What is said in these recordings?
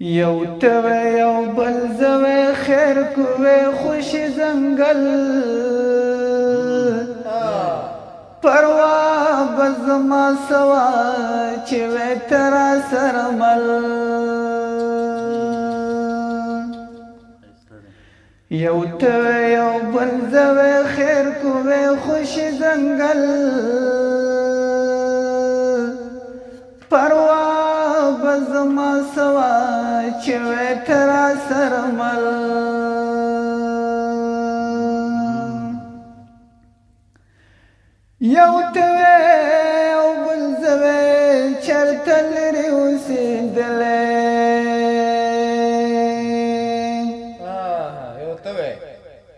یو ته یو بل زوی خیر کوی خوش زنگل پروا بزما سوا چې وې ترا سره مل یو ته یو بل زوی خیر کوی خوش زنگل پروا بزما سوا چې وې ترا سره مل یو ته یو بل زوی چرته لرې اوسېدلی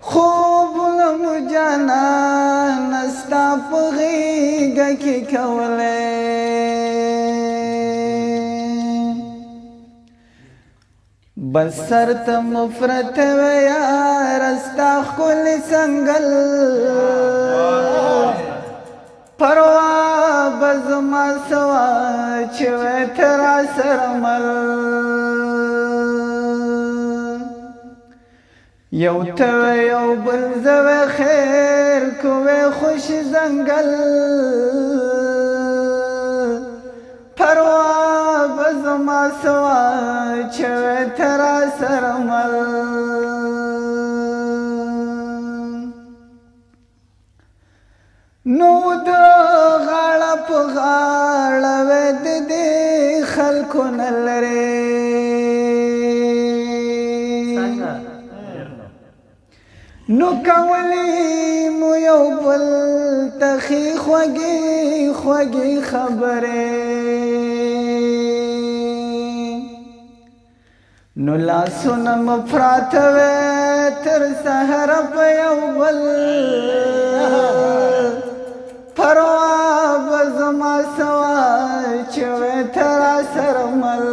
خوبونه مو جانانه ستا په غېږه کې کولی بس سر ته مفرت وی یاره ستا ښکلې څنګل پروا به زما سوا چې وی ته راسره مل یو ته یو بل زوی خیر کوی خوش زنګل پروا به زما سوا چې وی ته راسره مل نو د غاړه په غاړه وې د دې خلکو نه لرې نو کولی مو یو بل ته ښې خوږې خوږې خبرې نو لاسونه مو پراته وې تر سهره په یو بل پروا به زما سوا چې وې ته راسره مل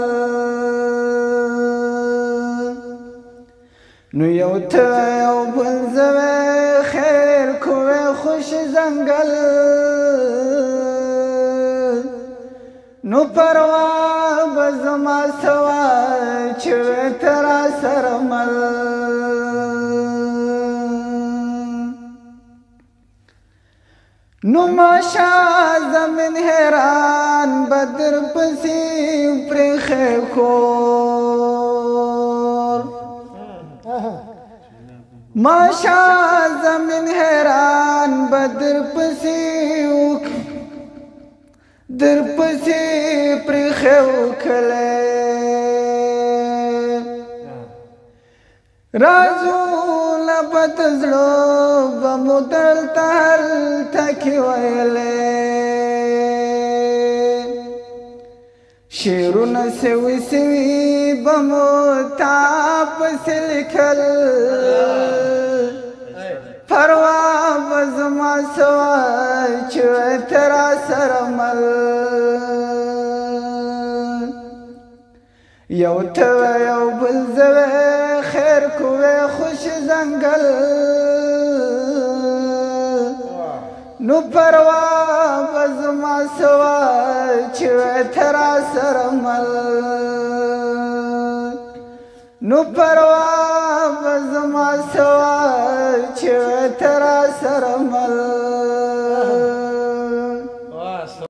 نو یو ته یو بل زوی خیر کوی خوش زنګل نو پروا به زما سوا چې وې ته راسره مل نو ماشا زمین حیران بدر پسې پرېښی کور ماشا زمین حیران بدر پسې در پسې پرېښی کلی رازونه به د زړه به مو دلته هلته کې ویلی شعرونه سوي سوي به مو تا پسې لیکل پروا به زما سوا چې وې ته راسره مل یو ته یو بل زوی خیر کوی خوش زنګل نو پروا به زما سوا چې وې ته راسره مل نو پروا به زما سوا چې وې ته راسره مل